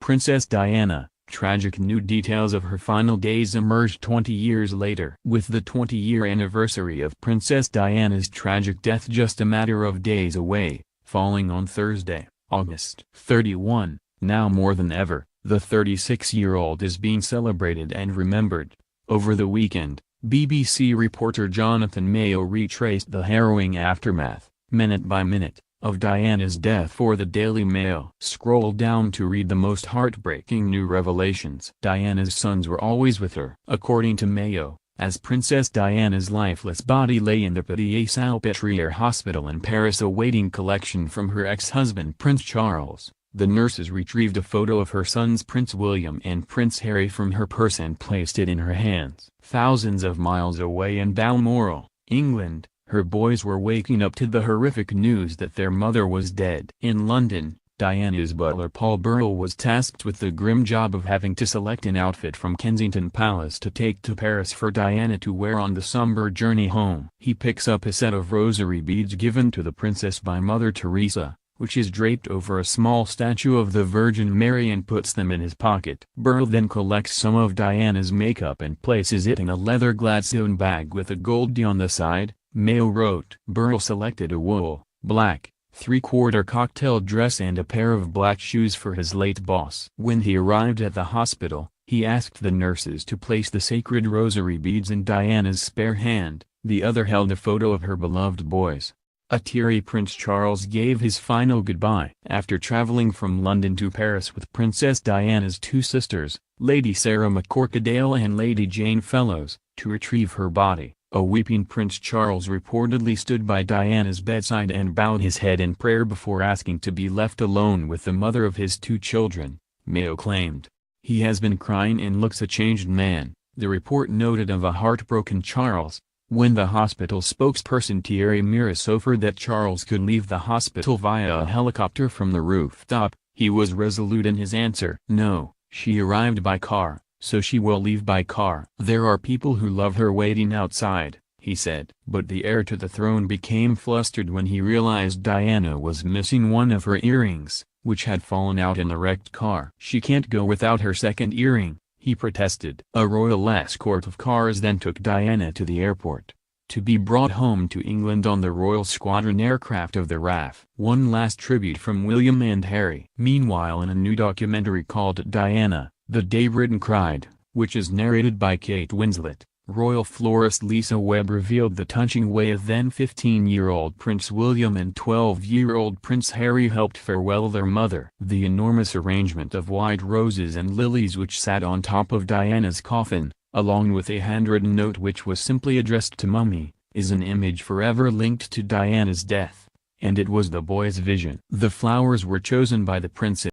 Princess Diana, tragic new details of her final days emerged 20 years later. With the 20-year anniversary of Princess Diana's tragic death just a matter of days away, falling on Thursday, August 31, now more than ever, the 36-year-old is being celebrated and remembered. Over the weekend, BBC reporter Jonathan Mayo retraced the harrowing aftermath, minute by minute, of Diana's death for the Daily Mail. Scroll down to read the most heartbreaking new revelations. Diana's sons were always with her. According to Mayo, as Princess Diana's lifeless body lay in the Petit-Salpêtrière hospital in Paris awaiting collection from her ex-husband Prince Charles, the nurses retrieved a photo of her sons Prince William and Prince Harry from her purse and placed it in her hands. Thousands of miles away in Balmoral, England, her boys were waking up to the horrific news that their mother was dead. In London, Diana's butler Paul Burrell was tasked with the grim job of having to select an outfit from Kensington Palace to take to Paris for Diana to wear on the somber journey home. He picks up a set of rosary beads given to the princess by Mother Teresa, which is draped over a small statue of the Virgin Mary, and puts them in his pocket. Burrell then collects some of Diana's makeup and places it in a leather Gladstone bag with a gold D on the side, Mayo wrote. Burrell selected a wool, black, three-quarter cocktail dress and a pair of black shoes for his late boss. When he arrived at the hospital, he asked the nurses to place the sacred rosary beads in Diana's spare hand, the other held a photo of her beloved boys. A teary Prince Charles gave his final goodbye. After traveling from London to Paris with Princess Diana's two sisters, Lady Sarah McCorquodale and Lady Jane Fellows, to retrieve her body, a weeping Prince Charles reportedly stood by Diana's bedside and bowed his head in prayer before asking to be left alone with the mother of his two children, Mayo claimed. "He has been crying and looks a changed man," the report noted of a heartbroken Charles. When the hospital spokesperson Thierry Miras offered that Charles could leave the hospital via a helicopter from the rooftop, he was resolute in his answer. "No, she arrived by car, so she will leave by car. There are people who love her waiting outside," he said. But the heir to the throne became flustered when he realized Diana was missing one of her earrings, which had fallen out in the wrecked car. "She can't go without her second earring," he protested. A royal escort of cars then took Diana to the airport, to be brought home to England on the Royal Squadron aircraft of the RAF. One last tribute from William and Harry. Meanwhile, in a new documentary called Diana, The Day Britain Cried, which is narrated by Kate Winslet, royal florist Lisa Webb revealed the touching way a then 15-year-old Prince William and 12-year-old Prince Harry helped farewell their mother. The enormous arrangement of white roses and lilies which sat on top of Diana's coffin, along with a handwritten note which was simply addressed to Mummy, is an image forever linked to Diana's death, and it was the boy's vision. The flowers were chosen by the princess